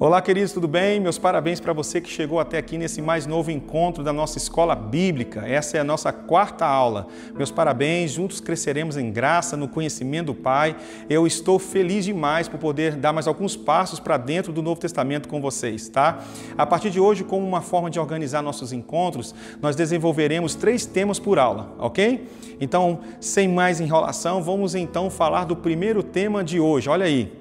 Olá, queridos, tudo bem? Meus parabéns para você que chegou até aqui nesse mais novo encontro da nossa escola bíblica. Essa é a nossa quarta aula. Meus parabéns, juntos cresceremos em graça, no conhecimento do Pai. Eu estou feliz demais por poder dar mais alguns passos para dentro do Novo Testamento com vocês, tá? A partir de hoje, como uma forma de organizar nossos encontros, nós desenvolveremos 3 temas por aula, ok? Então, sem mais enrolação, vamos então falar do primeiro tema de hoje. Olha aí.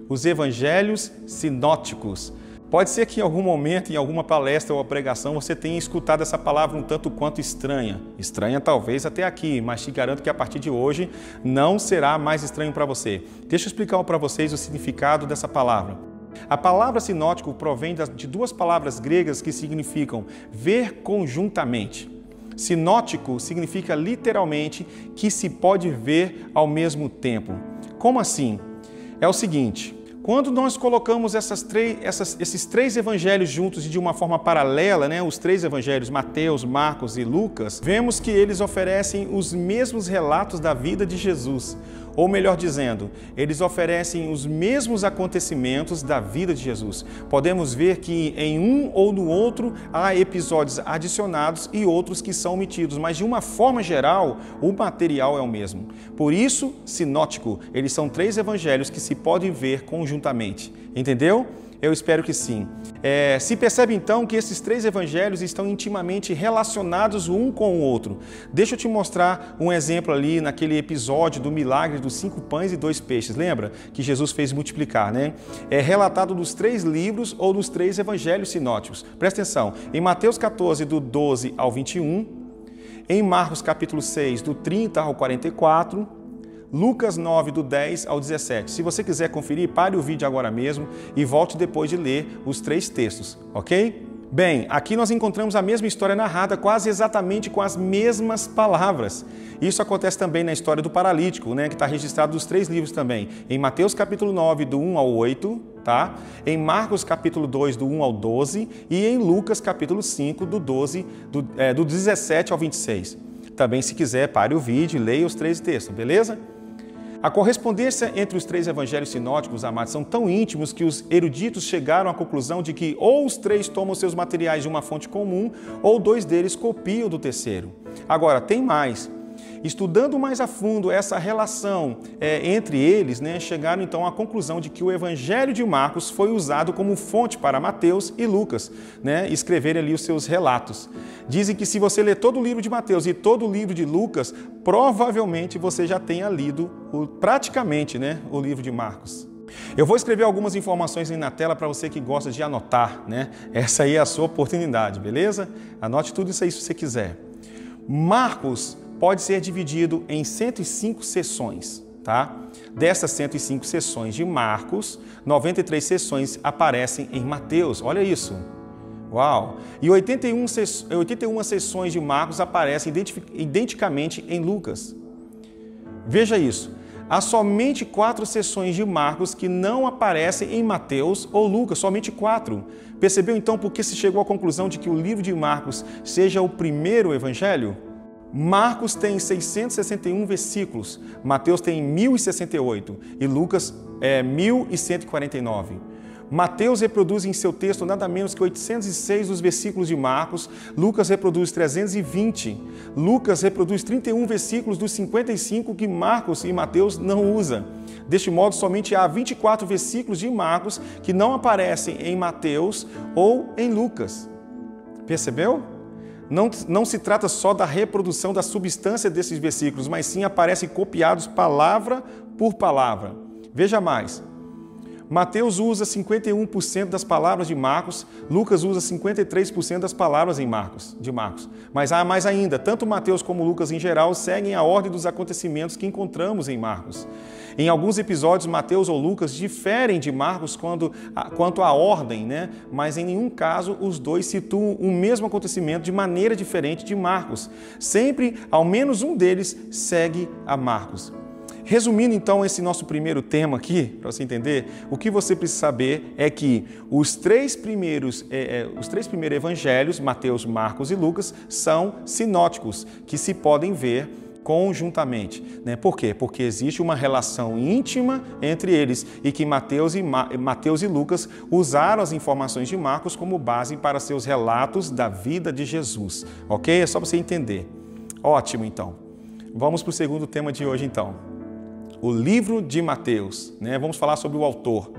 Os evangelhos sinóticos. Pode ser que em algum momento, em alguma palestra ou pregação, você tenha escutado essa palavra um tanto quanto estranha. Estranha talvez até aqui, mas te garanto que a partir de hoje não será mais estranho para você. Deixa eu explicar para vocês o significado dessa palavra. A palavra sinótico provém de 2 palavras gregas que significam ver conjuntamente. Sinótico significa literalmente que se pode ver ao mesmo tempo. Como assim? É o seguinte, quando nós colocamos esses 3 evangelhos juntos e de uma forma paralela, né, os 3 evangelhos, Mateus, Marcos e Lucas, vemos que eles oferecem os mesmos relatos da vida de Jesus. Ou melhor dizendo, eles oferecem os mesmos acontecimentos da vida de Jesus. Podemos ver que em um ou no outro há episódios adicionados e outros que são omitidos, mas de uma forma geral, o material é o mesmo. Por isso, sinótico, eles são 3 evangelhos que se podem ver conjuntamente. Entendeu? Eu espero que sim. Se percebe então que esses 3 evangelhos estão intimamente relacionados um com o outro. Deixa eu te mostrar um exemplo ali naquele episódio do milagre dos 5 pães e 2 peixes. Lembra que Jesus fez multiplicar, né? É relatado nos 3 livros ou nos 3 evangelhos sinóticos. Presta atenção, em Mateus 14, do 12 ao 21, em Marcos capítulo 6, do 30 ao 44, Lucas 9, do 10 ao 17. Se você quiser conferir, pare o vídeo agora mesmo e volte depois de ler os 3 textos, ok? Bem, aqui nós encontramos a mesma história narrada quase exatamente com as mesmas palavras. Isso acontece também na história do paralítico, né, que está registrado nos 3 livros também. Em Mateus capítulo 9, do 1 ao 8, tá? Em Marcos capítulo 2, do 1 ao 12 e em Lucas capítulo 5, do 17 ao 26. Também, se quiser, pare o vídeo e leia os 3 textos, beleza? A correspondência entre os 3 evangelhos sinóticos, amados, são tão íntimos que os eruditos chegaram à conclusão de que ou os 3 tomam seus materiais de uma fonte comum ou 2 deles copiam do terceiro. Agora, tem mais. Estudando mais a fundo essa relação entre eles, né, chegaram então à conclusão de que o Evangelho de Marcos foi usado como fonte para Mateus e Lucas, né, escreverem ali os seus relatos. Dizem que se você ler todo o livro de Mateus e todo o livro de Lucas, provavelmente você já tenha lido praticamente, né, o livro de Marcos. Eu vou escrever algumas informações aí na tela para você que gosta de anotar, né? Essa aí é a sua oportunidade, beleza? Anote tudo isso aí se você quiser. Marcos pode ser dividido em 105 sessões, tá? Dessas 105 sessões de Marcos, 93 sessões aparecem em Mateus, olha isso. Uau! E 81 sessões de Marcos aparecem identicamente em Lucas. Veja isso. Há somente 4 sessões de Marcos que não aparecem em Mateus ou Lucas, somente 4. Percebeu então por que se chegou à conclusão de que o livro de Marcos seja o primeiro evangelho? Marcos tem 661 versículos, Mateus tem 1068 e Lucas 1149. Mateus reproduz em seu texto nada menos que 806 dos versículos de Marcos, Lucas reproduz 320, Lucas reproduz 31 versículos dos 55 que Marcos e Mateus não usam. Deste modo, somente há 24 versículos de Marcos que não aparecem em Mateus ou em Lucas. Percebeu? Não se trata só da reprodução da substância desses versículos, mas sim aparecem copiados palavra por palavra. Veja mais. Mateus usa 51% das palavras de Marcos, Lucas usa 53% das palavras de Marcos. Mas há mais ainda, tanto Mateus como Lucas em geral seguem a ordem dos acontecimentos que encontramos em Marcos. Em alguns episódios, Mateus ou Lucas diferem de Marcos quanto à ordem, né? Mas em nenhum caso os dois situam o mesmo acontecimento de maneira diferente de Marcos. Sempre, ao menos um deles segue a Marcos. Resumindo então esse nosso primeiro tema aqui, para você entender, o que você precisa saber é que os três primeiros evangelhos, Mateus, Marcos e Lucas, são sinóticos, que se podem ver conjuntamente, né? Por quê? Porque existe uma relação íntima entre eles e que Mateus e Lucas usaram as informações de Marcos como base para seus relatos da vida de Jesus, ok? É só você entender. Ótimo, então. Vamos para o segundo tema de hoje, então. O livro de Mateus, né? Vamos falar sobre o autor.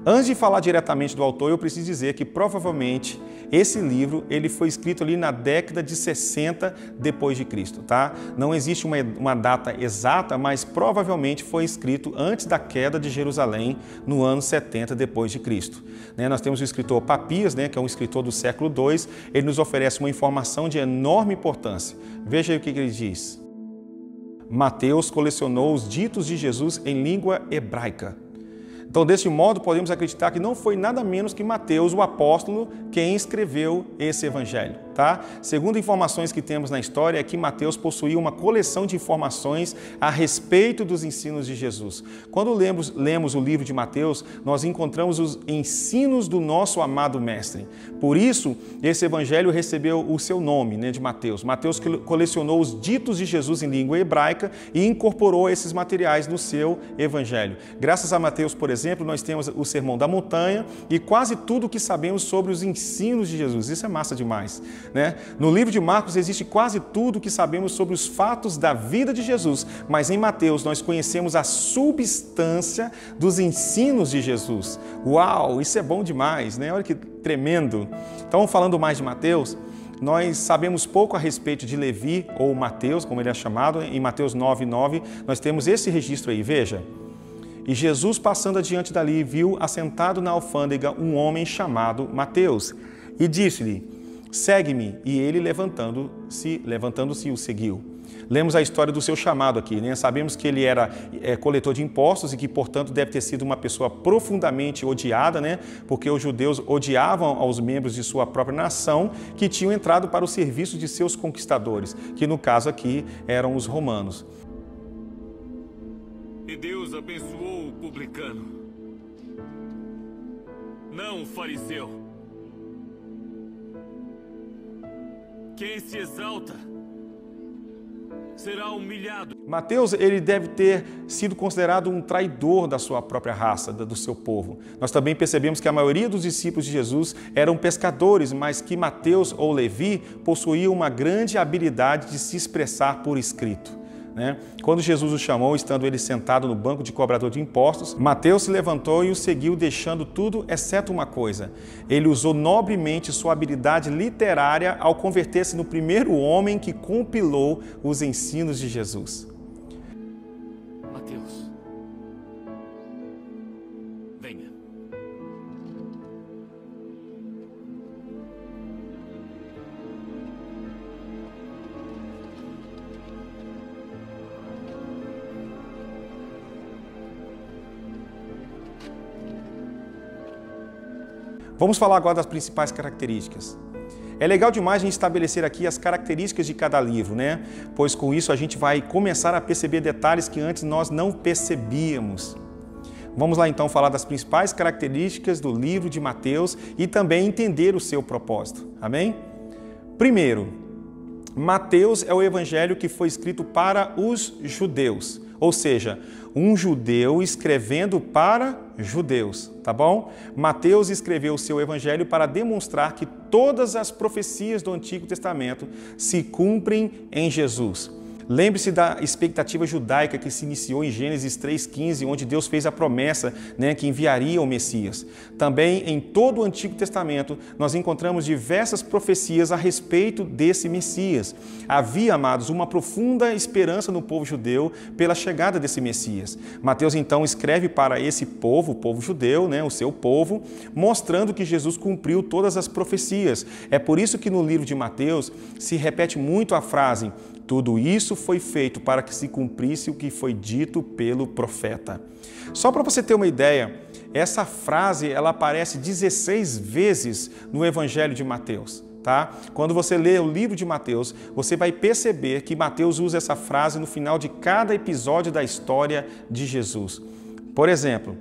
Antes de falar diretamente do autor, eu preciso dizer que provavelmente esse livro ele foi escrito ali na década de 60 depois de Cristo, tá? Não existe uma data exata, mas provavelmente foi escrito antes da queda de Jerusalém, no ano 70 depois de Cristo. Né? Nós temos o escritor Papias, né, que é um escritor do século II, ele nos oferece uma informação de enorme importância. Veja aí o que ele diz. Mateus colecionou os ditos de Jesus em língua hebraica. Então, desse modo, podemos acreditar que não foi nada menos que Mateus, o apóstolo, quem escreveu esse evangelho, tá? Segundo informações que temos na história, é que Mateus possuía uma coleção de informações a respeito dos ensinos de Jesus. Quando lemos o livro de Mateus, nós encontramos os ensinos do nosso amado mestre. Por isso, esse evangelho recebeu o seu nome, né, de Mateus. Mateus colecionou os ditos de Jesus em língua hebraica e incorporou esses materiais no seu evangelho. Graças a Mateus, por exemplo, nós temos o Sermão da Montanha e quase tudo o que sabemos sobre os ensinos de Jesus. Isso é massa demais, né? No livro de Marcos existe quase tudo o que sabemos sobre os fatos da vida de Jesus, mas em Mateus nós conhecemos a substância dos ensinos de Jesus. Uau, isso é bom demais, né? Olha que tremendo. Então, falando mais de Mateus, nós sabemos pouco a respeito de Levi, ou Mateus, como ele é chamado. Em Mateus 9:9, nós temos esse registro aí, veja. E Jesus, passando adiante dali, viu assentado na alfândega um homem chamado Mateus e disse-lhe, segue-me. E ele, levantando-se, o seguiu. Lemos a história do seu chamado aqui, né? Sabemos que ele era coletor de impostos e que, portanto, deve ter sido uma pessoa profundamente odiada, né? Porque os judeus odiavam aos membros de sua própria nação que tinham entrado para o serviço de seus conquistadores, que no caso aqui eram os romanos. E Deus abençoou o publicano, não o fariseu. Quem se exalta será humilhado. Mateus, ele deve ter sido considerado um traidor da sua própria raça, do seu povo. Nós também percebemos que a maioria dos discípulos de Jesus eram pescadores, mas que Mateus ou Levi possuía uma grande habilidade de se expressar por escrito. Quando Jesus o chamou, estando ele sentado no banco de cobrador de impostos, Mateus se levantou e o seguiu, deixando tudo, exceto uma coisa. Ele usou nobremente sua habilidade literária ao converter-se no primeiro homem que compilou os ensinos de Jesus. Mateus, venha. Vamos falar agora das principais características. É legal demais a gente estabelecer aqui as características de cada livro, né? Pois com isso a gente vai começar a perceber detalhes que antes nós não percebíamos. Vamos lá então falar das principais características do livro de Mateus e também entender o seu propósito. Amém? Primeiro, Mateus é o evangelho que foi escrito para os judeus, ou seja, um judeu escrevendo para judeus, tá bom? Mateus escreveu o seu evangelho para demonstrar que todas as profecias do Antigo Testamento se cumprem em Jesus. Lembre-se da expectativa judaica que se iniciou em Gênesis 3,15, onde Deus fez a promessa, que enviaria o Messias. Também em todo o Antigo Testamento nós encontramos diversas profecias a respeito desse Messias. Havia, amados, uma profunda esperança no povo judeu pela chegada desse Messias. Mateus então escreve para esse povo, o povo judeu, o seu povo, mostrando que Jesus cumpriu todas as profecias. É por isso que no livro de Mateus se repete muito a frase: tudo isso foi feito para que se cumprisse o que foi dito pelo profeta. Só para você ter uma ideia, essa frase ela aparece 16 vezes no Evangelho de Mateus. Tá? Quando você lê o livro de Mateus, você vai perceber que Mateus usa essa frase no final de cada episódio da história de Jesus. Por exemplo,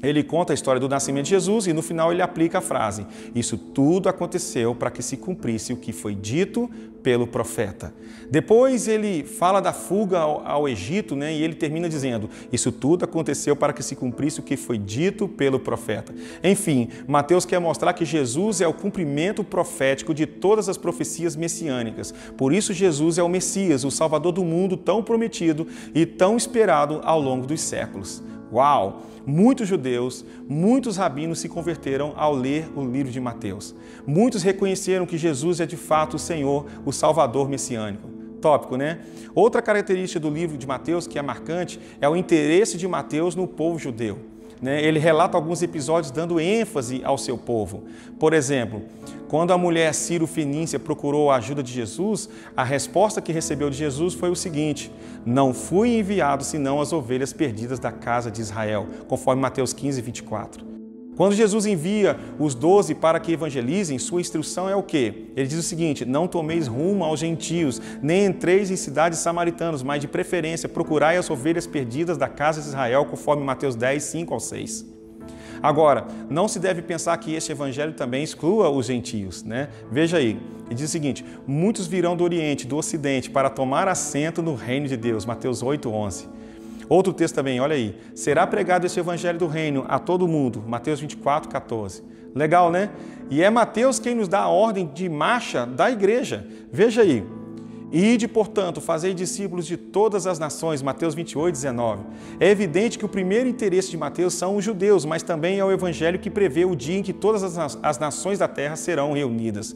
Ele conta a história do nascimento de Jesus e no final ele aplica a frase: isso tudo aconteceu para que se cumprisse o que foi dito pelo profeta. Depois ele fala da fuga ao Egito, né? E ele termina dizendo: isso tudo aconteceu para que se cumprisse o que foi dito pelo profeta. Enfim, Mateus quer mostrar que Jesus é o cumprimento profético de todas as profecias messiânicas. Por isso Jesus é o Messias, o Salvador do mundo tão prometido e tão esperado ao longo dos séculos. Uau! Muitos judeus, muitos rabinos se converteram ao ler o livro de Mateus. Muitos reconheceram que Jesus é de fato o Senhor, o Salvador messiânico. Tópico, né? Outra característica do livro de Mateus que é marcante é o interesse de Mateus no povo judeu. Ele relata alguns episódios dando ênfase ao seu povo. Por exemplo, quando a mulher sírio-fenícia procurou a ajuda de Jesus, a resposta que recebeu de Jesus foi o seguinte: não fui enviado senão as ovelhas perdidas da casa de Israel, conforme Mateus 15, 24. Quando Jesus envia os 12 para que evangelizem, sua instrução é o quê? Ele diz o seguinte: não tomeis rumo aos gentios, nem entreis em cidades samaritanos, mas de preferência procurai as ovelhas perdidas da casa de Israel, conforme Mateus 10, 5 ao 6. Agora, não se deve pensar que este evangelho também exclua os gentios, né? Veja aí, ele diz o seguinte: muitos virão do Oriente, do Ocidente, para tomar assento no reino de Deus, Mateus 8, 11. Outro texto também, olha aí: será pregado este evangelho do reino a todo mundo, Mateus 24, 14. Legal, né? E é Mateus quem nos dá a ordem de marcha da igreja. Veja aí: ide, portanto, fazei discípulos de todas as nações, Mateus 28, 19. É evidente que o primeiro interesse de Mateus são os judeus, mas também é o evangelho que prevê o dia em que todas as nações da terra serão reunidas.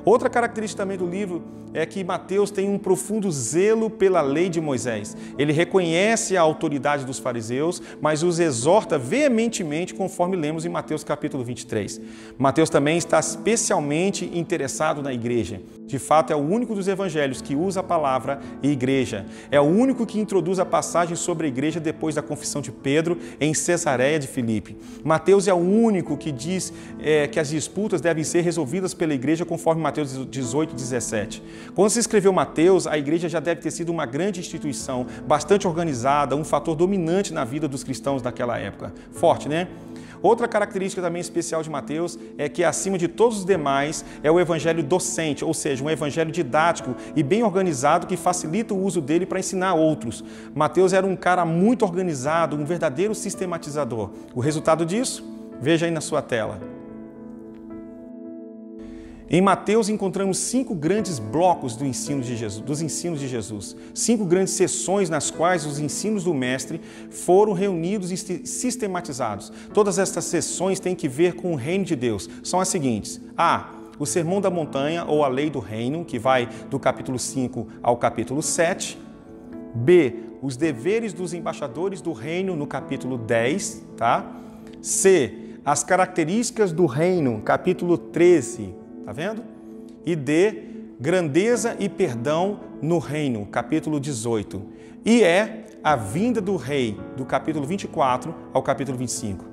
Outra característica também do livro é que Mateus tem um profundo zelo pela lei de Moisés. Ele reconhece a autoridade dos fariseus, mas os exorta veementemente, conforme lemos em Mateus capítulo 23. Mateus também está especialmente interessado na igreja. De fato, é o único dos evangelhos que usa a palavra igreja. É o único que introduz a passagem sobre a igreja depois da confissão de Pedro em Cesareia de Filipe. Mateus é o único que diz que as disputas devem ser resolvidas pela igreja, conforme Mateus 18, 17. Quando se escreveu Mateus, a igreja já deve ter sido uma grande instituição, bastante organizada, um fator dominante na vida dos cristãos daquela época. Forte, né? Outra característica também especial de Mateus é que, acima de todos os demais, é o evangelho docente, ou seja, um evangelho didático e bem organizado que facilita o uso dele para ensinar outros. Mateus era um cara muito organizado, um verdadeiro sistematizador. O resultado disso? Veja aí na sua tela. Em Mateus encontramos 5 grandes blocos dos ensinos de Jesus, 5 grandes sessões nas quais os ensinos do Mestre foram reunidos e sistematizados. Todas estas sessões têm que ver com o reino de Deus. São as seguintes: A. O Sermão da Montanha, ou a Lei do Reino, que vai do capítulo 5 ao capítulo 7. B. Os deveres dos embaixadores do reino, no capítulo 10. Tá? C. As características do reino, capítulo 13. Tá vendo? E D, grandeza e perdão no reino, capítulo 18. E E, a vinda do rei, do capítulo 24 ao capítulo 25.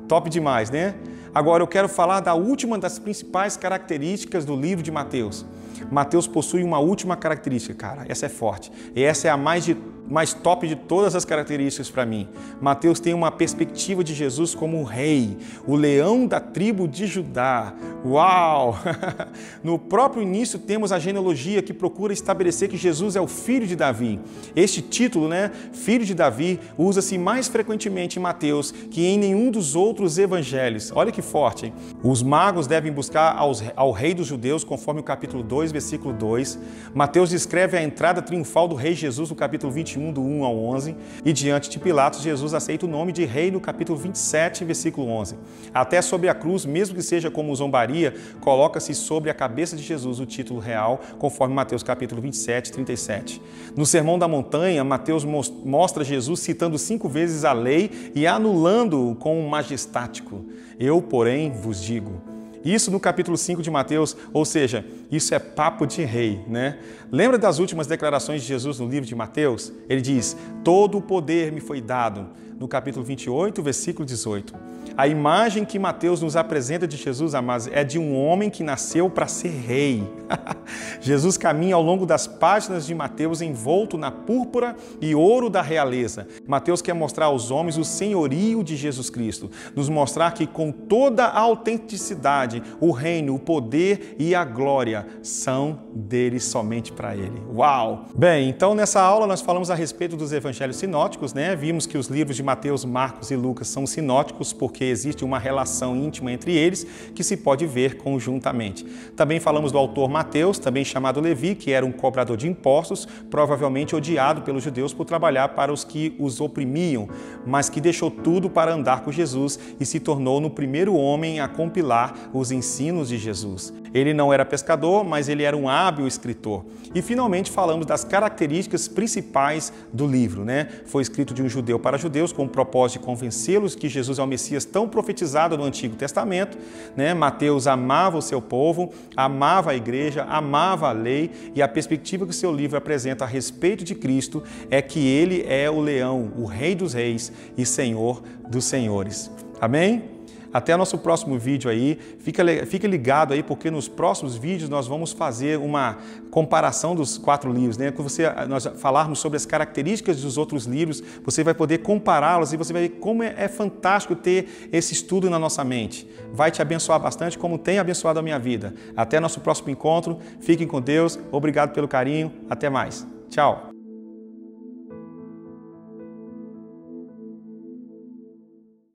Top demais, né? Agora eu quero falar da última das principais características do livro de Mateus. Mateus possui uma última característica, cara, essa é forte. E essa é a mais top de todas as características para mim. Mateus tem uma perspectiva de Jesus como o rei, o leão da tribo de Judá. Uau! No próprio início temos a genealogia que procura estabelecer que Jesus é o filho de Davi. Este título, né, filho de Davi, usa-se mais frequentemente em Mateus que em nenhum dos outros evangelhos. Olha que forte, hein? Os magos devem buscar ao rei dos judeus, conforme o capítulo 2, versículo 2. Mateus descreve a entrada triunfal do rei Jesus no capítulo 21, do 1 ao 11. E diante de Pilatos, Jesus aceita o nome de rei no capítulo 27, versículo 11. Até sobre a cruz, mesmo que seja como zombaria, coloca-se sobre a cabeça de Jesus o título real, conforme Mateus capítulo 27, 37. No Sermão da Montanha, Mateus mostra Jesus citando 5 vezes a lei e anulando-o com um majestático. Eu, porém, vos digo. Isso no capítulo 5 de Mateus, ou seja, isso é papo de rei, né? Lembra das últimas declarações de Jesus no livro de Mateus? Ele diz: todo o poder me foi dado no capítulo 28, versículo 18. A imagem que Mateus nos apresenta de Jesus, amados, é de um homem que nasceu para ser rei. Jesus caminha ao longo das páginas de Mateus envolto na púrpura e ouro da realeza. Mateus quer mostrar aos homens o senhorio de Jesus Cristo, nos mostrar que com toda a autenticidade, o reino, o poder e a glória são dele, somente para ele. Uau! Bem, então nessa aula nós falamos a respeito dos evangelhos sinóticos, né? Vimos que os livros de Mateus, Marcos e Lucas são sinóticos porque existe uma relação íntima entre eles que se pode ver conjuntamente. Também falamos do autor Mateus, também chamado Levi, que era um cobrador de impostos, provavelmente odiado pelos judeus por trabalhar para os que os oprimiam, mas que deixou tudo para andar com Jesus e se tornou no primeiro homem a compilar os ensinos de Jesus. Ele não era pescador, mas ele era um hábil escritor. E finalmente falamos das características principais do livro, né? Foi escrito de um judeu para judeus com o propósito de convencê-los que Jesus é o Messias tão profetizado no Antigo Testamento, né? Mateus amava o seu povo, amava a igreja, amava a lei, e a perspectiva que o seu livro apresenta a respeito de Cristo é que ele é o leão, o rei dos reis e senhor dos senhores. Amém? Até o nosso próximo vídeo aí, fica ligado aí, porque nos próximos vídeos nós vamos fazer uma comparação dos 4 livros, né? Quando nós falarmos sobre as características dos outros livros, você vai poder compará-los e você vai ver como é fantástico ter esse estudo na nossa mente. Vai te abençoar bastante, como tem abençoado a minha vida. Até nosso próximo encontro, fiquem com Deus, obrigado pelo carinho, até mais. Tchau!